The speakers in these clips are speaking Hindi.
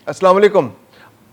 अस्सलाम वालेकुम।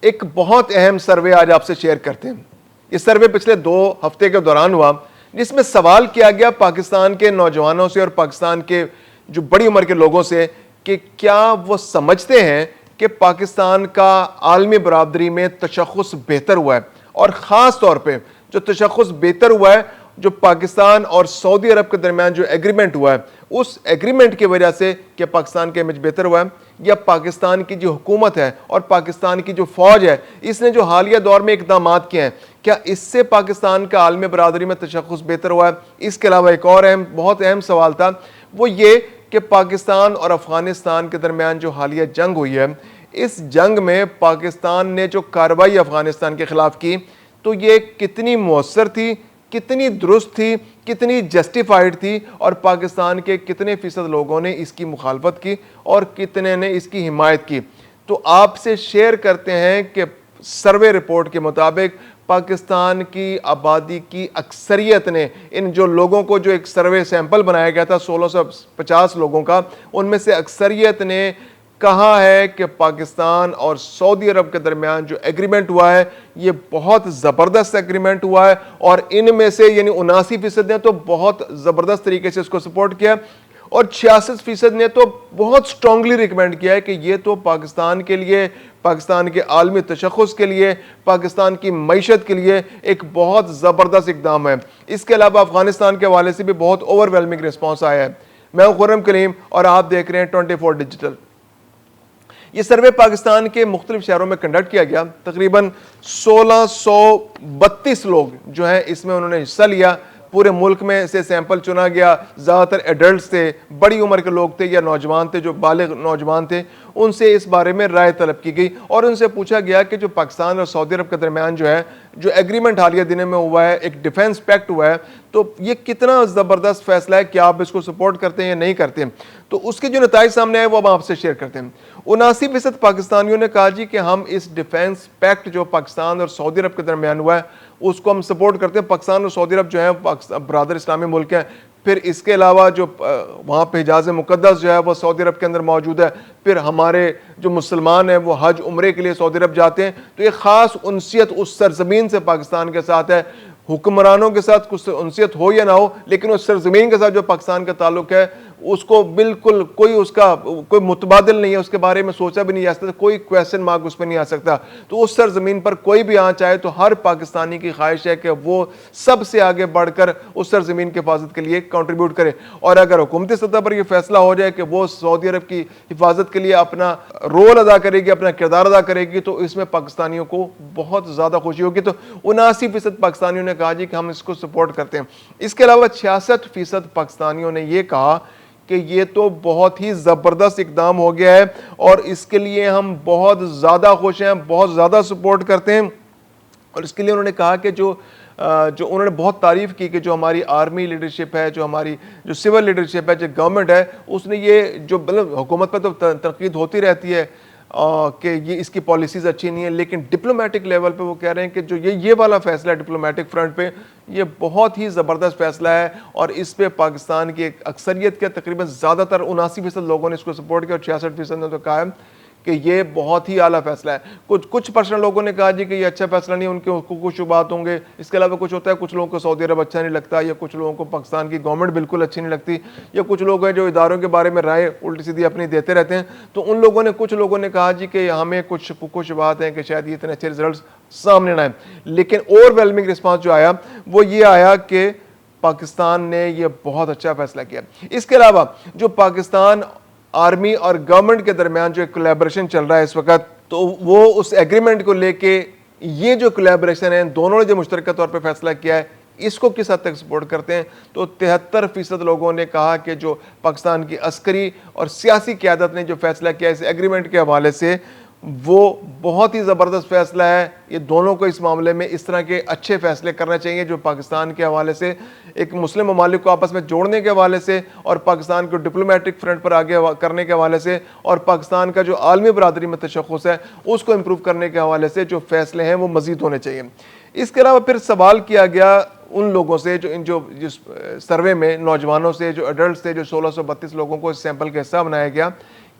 एक बहुत अहम सर्वे आज आपसे शेयर करते हैं। इस सर्वे पिछले 2 हफ्ते के दौरान हुआ, जिसमें सवाल किया गया पाकिस्तान के नौजवानों से और पाकिस्तान के जो बड़ी उम्र के लोगों से कि क्या वो समझते हैं कि पाकिस्तान का आलमी बरादरी में तशख़्ख़ुस बेहतर हुआ है, और ख़ास तौर पे जो तशख़्ख़ुस बेहतर हुआ है जो पाकिस्तान और सऊदी अरब के दरमियान जो एग्रीमेंट हुआ है, उस एग्रीमेंट की वजह से क्या पाकिस्तान का इमेज बेहतर हुआ है, या पाकिस्तान की जो हुकूमत है और पाकिस्तान की जो फौज है इसने जो हालिया दौर में इकदाम किए हैं, क्या इससे पाकिस्तान का आलमी बरादरी में तशख़्ख़ुस बेहतर हुआ है। इसके अलावा एक और बहुत अहम सवाल था, वो ये कि पाकिस्तान और अफगानिस्तान के दरमियान जो हालिया जंग हुई है, इस जंग में पाकिस्तान ने जो कार्रवाई अफगानिस्तान के खिलाफ की, तो ये कितनी मौसर थी, कितनी दुरुस्त थी, कितनी जस्टिफाइड थी, और पाकिस्तान के कितने फीसद लोगों ने इसकी मुखालफत की और कितने ने इसकी हिमायत की। तो आपसे शेयर करते हैं कि सर्वे रिपोर्ट के मुताबिक पाकिस्तान की आबादी की अक्सरियत ने, इन जो लोगों को जो एक सर्वे सैंपल बनाया गया था 1650 लोगों का, उनमें से अक्सरियत ने कहा है कि पाकिस्तान और सऊदी अरब के दरमियान जो एग्रीमेंट हुआ है ये बहुत ज़बरदस्त एग्रीमेंट हुआ है, और इनमें से यानी 79% ने तो बहुत ज़बरदस्त तरीके से इसको सपोर्ट किया, और 66% ने तो बहुत स्ट्रांगली रिकमेंड किया है कि ये तो पाकिस्तान के लिए, पाकिस्तान के आलमी तशख़्ख़ुस के लिए, पाकिस्तान की मईशत के लिए एक बहुत ज़बरदस्त इक़दाम है। इसके अलावा अफगानिस्तान के हवाले से भी बहुत ओवरवेलमिंग रिस्पॉन्स आया है। मैं हूं खुर्रम कलीम और आप देख रहे हैं 24 डिजिटल। ये सर्वे पाकिस्तान के मुख्तलिफ शहरों में कंडक्ट किया गया। तकरीबन 1632 लोग जो हैं इसमें उन्होंने हिस्सा लिया। पूरे मुल्क में से सैंपल चुना गया। ज़्यादातर एडल्ट थे, बड़ी उम्र के लोग थे या नौजवान थे, जो बालिग नौजवान थे। उनसे इस बारे में राय तलब की गई और उनसे पूछा गया कि जो पाकिस्तान और सऊदी अरब के दरमियान जो है, जो एग्रीमेंट हालिया दिनों में हुआ है, एक डिफेंस पैक्ट हुआ है, तो ये कितना ज़बरदस्त फैसला है, क्या आप इसको सपोर्ट करते हैं या नहीं करते हैं। तो उसके जो नतीजे सामने आए वो हम आपसे शेयर करते हैं। 79% पाकिस्तानियों ने कहा जी कि हम इस डिफेंस पैक्ट जो पाकिस्तान और सऊदी अरब के दरमियान हुआ है उसको हम सपोर्ट करते हैं। पाकिस्तान और सऊदी अरब जो है ब्रादर इस्लामी मुल्क हैं। फिर इसके अलावा जो वहाँ पे हिजाज़ मुक़द्दस जो है वो सऊदी अरब के अंदर मौजूद है। फिर हमारे जो मुसलमान हैं वो हज उम्रे के लिए सऊदी अरब जाते हैं। तो ये ख़ास उनसियत उस सरज़मीन से पाकिस्तान के साथ है। हुक्मरानों के साथ कुछ उनसियत हो या ना हो, लेकिन उस सरज़मीन के साथ जो पाकिस्तान का ताल्लुक है उसको बिल्कुल कोई उसका कोई मुतबादिल नहीं है, उसके बारे में सोचा भी नहीं जा सकता, कोई क्वेश्चन मार्क उस पर नहीं आ सकता। तो उस सरज़मीन पर कोई भी आना चाहे तो हर पाकिस्तानी की ख्वाहिश है कि वो सबसे आगे बढ़कर उस सरज़मीन की हिफाजत के लिए कंट्रीब्यूट करे। और अगर हुकूमती सतह पर यह फैसला हो जाए कि वो सऊदी अरब की हिफाजत के लिए अपना रोल अदा करेगी, अपना किरदार अदा करेगी, तो इसमें पाकिस्तानियों को बहुत ज़्यादा खुशी होगी। तो 79% पाकिस्तानियों ने कहा जी कि हम इसको सपोर्ट करते हैं। इसके अलावा 66% पाकिस्तानियों ने यह कहा कि ये तो बहुत ही ज़बरदस्त इक़दाम हो गया है और इसके लिए हम बहुत ज़्यादा खुश हैं, बहुत ज़्यादा सपोर्ट करते हैं। और इसके लिए उन्होंने कहा कि जो उन्होंने बहुत तारीफ़ की कि जो हमारी आर्मी लीडरशिप है, जो हमारी जो सिविल लीडरशिप है, जो गवर्नमेंट है, उसने ये जो मतलब हुकूमत पर तो तनकीद होती रहती है कि ये इसकी पॉलिसीज़ अच्छी नहीं है, लेकिन डिप्लोमेटिक लेवल पे वो कह रहे हैं कि जो ये वाला फ़ैसला है डिप्लोमेटिक फ्रंट पे, ये बहुत ही ज़बरदस्त फ़ैसला है और इस पे पाकिस्तान की एक अक्सरियत के तकरीबन ज़्यादातर 79% लोगों ने इसको सपोर्ट किया और 66% ने तो कहा है कि ये बहुत ही आला फैसला है। कुछ पर्सनल लोगों ने कहा जी कि ये अच्छा फैसला नहीं है, उनके कुछ शुबात होंगे। इसके अलावा कुछ होता है, कुछ लोगों को सऊदी अरब अच्छा नहीं लगता, या कुछ लोगों को पाकिस्तान की गवर्नमेंट बिल्कुल अच्छी नहीं लगती, या कुछ लोग हैं जो इदारों के बारे में राय उल्टी सीधी अपनी देते रहते हैं। तो उन लोगों ने कुछ लोगों ने कहा जी कि हमें कुछ शुबात हैं कि शायद ये इतने अच्छे रिजल्ट सामने ना आए। लेकिन ओवरवेलमिंग रिस्पॉन्स जो आया वो ये आया कि पाकिस्तान ने ये बहुत अच्छा फैसला किया। इसके अलावा जो पाकिस्तान आर्मी और गवर्नमेंट के दरमियान जो कोलैबोरेशन चल रहा है इस वक्त, तो वो उस एग्रीमेंट को लेके ये जो कोलैबोरेशन है, दोनों ने जो मुश्तरका तौर पे फैसला किया है, इसको किस हद तक सपोर्ट करते हैं। तो 73% लोगों ने कहा कि जो पाकिस्तान की अस्करी और सियासी क़यादत ने जो फैसला किया इस एग्रीमेंट के हवाले से, वो बहुत ही ज़बरदस्त फ़ैसला है। ये दोनों को इस मामले में इस तरह के अच्छे फ़ैसले करना चाहिए जो पाकिस्तान के हवाले से, एक मुस्लिम ममालिक को आपस में जोड़ने के हवाले से, और पाकिस्तान को डिप्लोमेटिक फ्रंट पर आगे करने के हवाले से, और पाकिस्तान का जो आलमी बरादरी में तशख़्ख़ुस है उसको इम्प्रूव करने के हवाले से जो फ़ैसले हैं वो मज़ीद होने चाहिए। इसके अलावा फिर सवाल किया गया उन लोगों से जो जिस सर्वे में नौजवानों से, जो एडल्ट थे, जो 1632 लोगों को इस सैंपल का हिस्सा बनाया गया,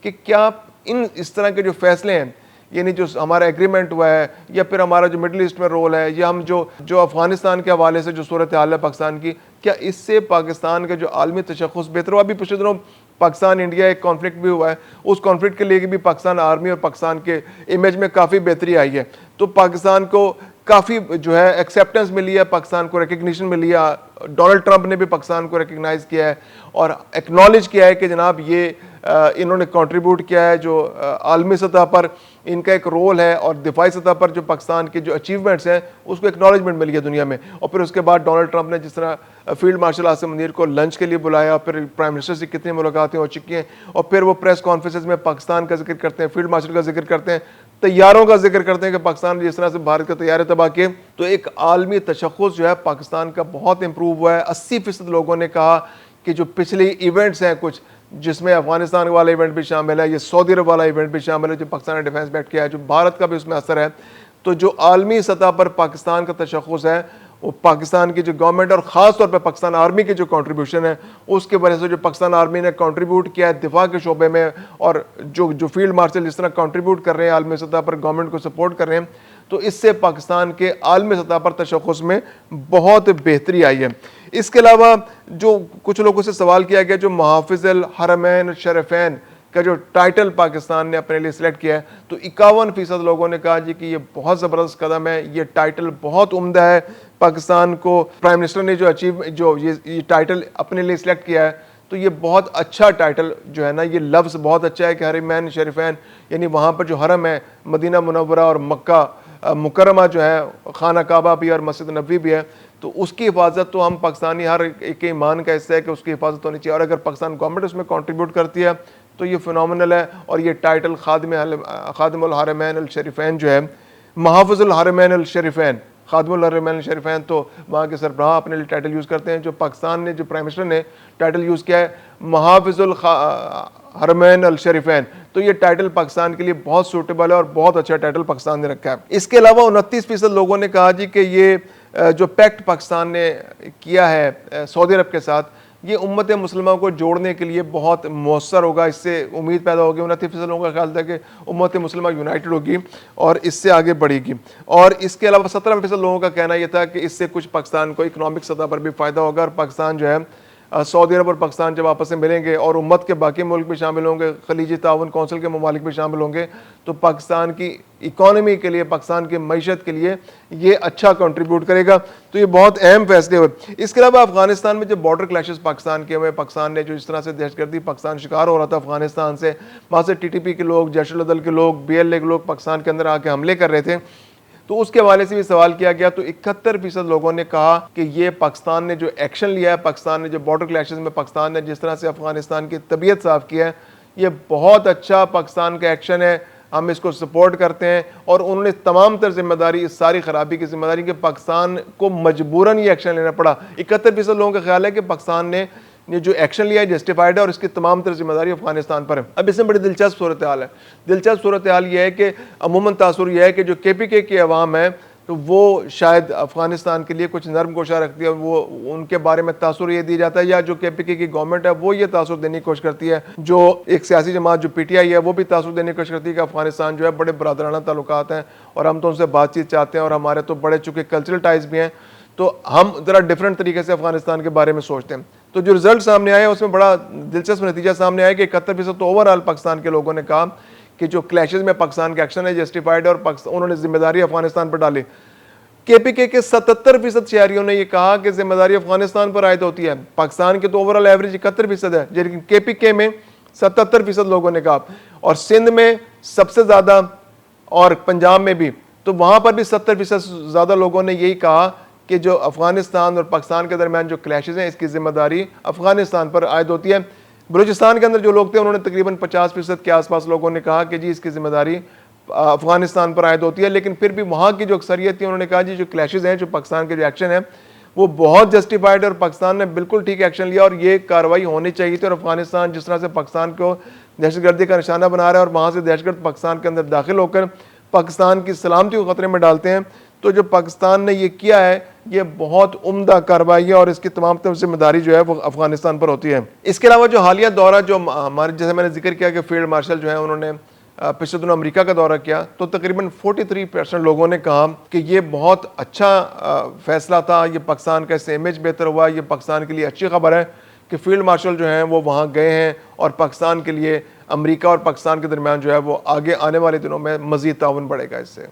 कि क्या इस तरह के जो फैसले हैं यानी जो हमारा एग्रीमेंट हुआ है या फिर हमारा जो मिडिल ईस्ट में रोल है या हम जो अफगानिस्तान के हवाले से जो सूरत हाल है पाकिस्तान की, क्या इससे पाकिस्तान का जो आलमी तशख़्ख़ुस बेहतर हुआ? अभी पिछले दिनों पाकिस्तान इंडिया एक कॉन्फ्लिक्ट भी हुआ है, उस कॉन्फ्लिक्ट के लिए भी पाकिस्तान आर्मी और पाकिस्तान के इमेज में काफ़ी बेहतरी आई है। तो पाकिस्तान को काफ़ी जो है एक्सेप्टेंस मिली है, पाकिस्तान को रिकग्निशन मिली है। डोनाल्ड ट्रंप ने भी पाकिस्तान को रिकग्नाइज़ किया है और एक्नॉलेज किया है कि जनाब ये इन्होंने कंट्रीब्यूट किया है, जो आलमी सतह पर इनका एक रोल है और दिफाई सतह पर जो पाकिस्तान के जो अचीवमेंट्स हैं उसको एक्नॉलेजमेंट मिली है दुनिया में। और फिर उसके बाद डोनाल्ड ट्रंप ने जिस तरह फील्ड मार्शल आसिम मुनीर को लंच के लिए बुलाया, फिर प्राइम मिनिस्टर से कितनी मुलाकातें हो चुकी हैं, और फिर वो प्रेस कॉन्फ्रेंसेस में पाकिस्तान का जिक्र करते हैं, फील्ड मार्शल का जिक्र करते हैं, तैयारों का जिक्र करते हैं कि पाकिस्तान ने जिस तरह से भारत के तैयारे तबाह किए। तो एक आलमी तशख़्ख़ुस जो है पाकिस्तान का बहुत इंप्रूव हुआ है। 80% लोगों ने कहा कि जो पिछले इवेंट्स हैं कुछ, जिसमें अफगानिस्तान वाला इवेंट भी शामिल है, ये सऊदी अरब वाला इवेंट भी शामिल है जो पाकिस्तान ने डिफेंस बैठ किया है, जो भारत का भी उसमें असर है। तो जो आलमी सतह पर पाकिस्तान का तशख़्ख़ुस है वो पाकिस्तान की जो गवर्नमेंट और ख़ास तौर पर पाकिस्तान आर्मी की जो कंट्रीब्यूशन है उसके वजह से जो पाकिस्तान आर्मी ने कंट्रीब्यूट किया है दिफा के शोबे में, और जो फील्ड मार्शल जिस तरह कंट्रीब्यूट कर रहे हैं आलमी सतह पर, गवर्नमेंट को सपोर्ट कर रहे हैं, तो इससे पाकिस्तान के आलमी सतह पर तशख़्ख़ुस में बहुत बेहतरी आई है। इसके अलावा जो कुछ लोगों से सवाल किया गया, जो मुहाफ़िज़ुल हरमैन शरीफ़ैन का जो टाइटल पाकिस्तान ने अपने लिए सिलेक्ट किया है, तो 51% लोगों ने कहा जी कि ये बहुत ज़बरदस्त कदम है, ये टाइटल बहुत उम्दा है। पाकिस्तान को प्राइम मिनिस्टर ने जो ये टाइटल अपने लिए सिलेक्ट किया है, तो ये बहुत अच्छा टाइटल जो है ना, ये लफ्ज़ बहुत अच्छा है कि हरमैन शरीफ़ैन, यानी वहाँ पर जो हरम है, मदीना मुनव्वरा और मक्का मुकरमा जो है, खाना काबा भी और मस्जिद नबवी भी है, तो उसकी हिफाजत तो हम पाकिस्तानी हर एक के ईमान का हिस्सा है कि उसकी हिफाजत होनी चाहिए। और अगर पाकिस्तान गवर्नमेंट उसमें कंट्रीब्यूट करती है तो ये फिनोमिनल है। और ये टाइटल खादिमुल हरमैन अल शरीफ़ैन जो है, मुहाफ़िज़ुल हरमैन अल शरीफ़ैन, खादिमुल हरमैन अल शरीफ़ैन, तो वहाँ के सरबराह अपने लिए टाइटल यूज़ करते हैं। जो पाकिस्तान ने, जो प्राइम मिनिस्टर ने टाइटल यूज़ किया है मुहाफ़िज़ुल हरमैन अल शरीफ़ैन, तो ये टाइटल पाकिस्तान के लिए बहुत सूटेबल है और बहुत अच्छा टाइटल पाकिस्तान ने रखा है। इसके अलावा 29% लोगों ने कहा जी कि ये जो पैक्ट पाकिस्तान ने किया है सऊदी अरब के साथ, ये उम्मत मुसलिमा को जोड़ने के लिए बहुत मौसर होगा, इससे उम्मीद पैदा होगी। 29% लोगों का ख्याल था कि उम्मत मुसलिमा यूनाइटेड होगी और इससे आगे बढ़ेगी। और इसके अलावा 17% लोगों का कहना यह था कि इससे कुछ पाकिस्तान को इकनॉमिक सतह पर भी फ़ायदा होगा, और पाकिस्तान जो है सऊदी अरब और पाकिस्तान जब आपस में मिलेंगे और उम्मत के बाकी मुल्क भी शामिल होंगे, खलीजी ताउन कौंसिल के ममालिक भी शामिल होंगे, तो पाकिस्तान की इकॉनमी के लिए, पाकिस्तान की मईशत के लिए ये अच्छा कंट्रीब्यूट करेगा। तो ये बहुत अहम फैसले हुए। इसके अलावा अफगानिस्तान में जो बॉर्डर क्लैशेस पाकिस्तान के हुए, पाकिस्तान ने जो इस तरह से दहशतगर्दी पाकिस्तान शिकार हो रहा था अफगानिस्तान से, वहाँ से TTP के लोग, जैश-उल-अदल के लोग, BLA के लोग पाकिस्तान के अंदर आके हमले कर रहे थे, तो उसके हवाले से भी सवाल किया गया। तो 71% लोगों ने कहा कि ये पाकिस्तान ने जो एक्शन लिया है, पाकिस्तान ने जो बॉर्डर क्लैशेस में पाकिस्तान ने जिस तरह से अफगानिस्तान की तबीयत साफ की है, ये बहुत अच्छा पाकिस्तान का एक्शन है, हम इसको सपोर्ट करते हैं। और उन्होंने तमाम तर जिम्मेदारी, इस सारी खराबी की जिम्मेदारी कि पाकिस्तान को मजबूरन ये एक्शन लेना पड़ा। 71% लोगों का ख्याल है कि पाकिस्तान ने ये जो एक्शन लिया है जस्टिफाइड है और इसकी तमाम तरह जिम्मेदारी अफगानिस्तान पर है। अब इसमें बड़ी दिलचस्प सूरत हाल है। दिलचस्प सूरत हाल यह है कि अमूमन तासुर यह है कि जो KPK की अवाम है, तो वो शायद अफगानिस्तान के लिए कुछ नरम कोशा रखती है, वो उनके बारे में तासुर ये दिया जाता है, या जो KPK की गवर्नमेंट है वो ये तासुर देने की कोशिश करती है, जो एक सियासी जमात जो PTI है वो भी तासुर देने की कोशिश करती है कि अफगानिस्तान जो है बड़े बरादराना ताल्लुकात हैं और हम तो उनसे बातचीत चाहते हैं और हमारे तो बड़े चुके कल्चरल टाइज भी हैं, तो हम ज़रा डिफरेंट तरीके से अफगानिस्तान के बारे में सोचते हैं। तो जो रिजल्ट सामने आया उसमें बड़ा दिलचस्प नतीजा सामने आया कि 71% तो ओवरऑल पाकिस्तान के लोगों ने कहा कि जो क्लैशेज में पाकिस्तान का एक्शन है जस्टिफाइड है और उन्होंने जिम्मेदारी अफगानिस्तान पर डाली। KPK के 77% शहरियों ने यह कहा कि जिम्मेदारी अफगानिस्तान पर आयद होती है। पाकिस्तान के तो ओवरऑल एवरेज 71% है, लेकिन KPK में 77% लोगों ने कहा, और सिंध में सबसे ज़्यादा और पंजाब में भी, तो वहाँ पर भी 70% ज़्यादा लोगों ने यही कहा कि जो अफगानिस्तान और पाकिस्तान के दरमियान जो क्लैशेज हैं इसकी जिम्मेदारी अफगानिस्तान पर आयद होती है। बलूचिस्तान के अंदर जो लोग थे उन्होंने तकरीबन 50% के आसपास लोगों ने कहा कि जी इसकी जिम्मेदारी अफगानिस्तान पर आयद होती है, लेकिन फिर भी वहाँ की जो अक्सरियत थी उन्होंने कहा जी जो क्लैशेज हैं, जो पाकिस्तान के जो एक्शन है वो बहुत जस्टिफाइड है और पाकिस्तान ने बिल्कुल ठीक एक्शन लिया और ये कार्रवाई होनी चाहिए थी। और अफगानिस्तान जिस तरह से पाकिस्तान को दहशतगर्दी का निशाना बना रहा है और वहाँ से दहशतगर्द पाकिस्तान के अंदर दाखिल होकर पाकिस्तान की सलामती को खतरे में डालते हैं, तो जो पाकिस्तान ने ये किया है ये बहुत उम्दा कार्रवाई है और इसकी तमाम तरह जिम्मेदारी जो है वो अफगानिस्तान पर होती है। इसके अलावा जो हालिया दौरा जो हमारे, जैसे मैंने जिक्र किया कि फील्ड मार्शल जो है उन्होंने पिछले दिनों अमेरिका का दौरा किया तो तकरीबन 43% लोगों ने कहा कि ये बहुत अच्छा फैसला था, ये पाकिस्तान का इससे इमेज बेहतर हुआ, ये पाकिस्तान के लिए अच्छी खबर है कि फील्ड मार्शल जो हैं वो वहाँ गए हैं और पाकिस्तान के लिए अमेरिका और पाकिस्तान के दरमियान जो है वो आगे आने वाले दिनों में मज़ीद ताउन बढ़ेगा इससे।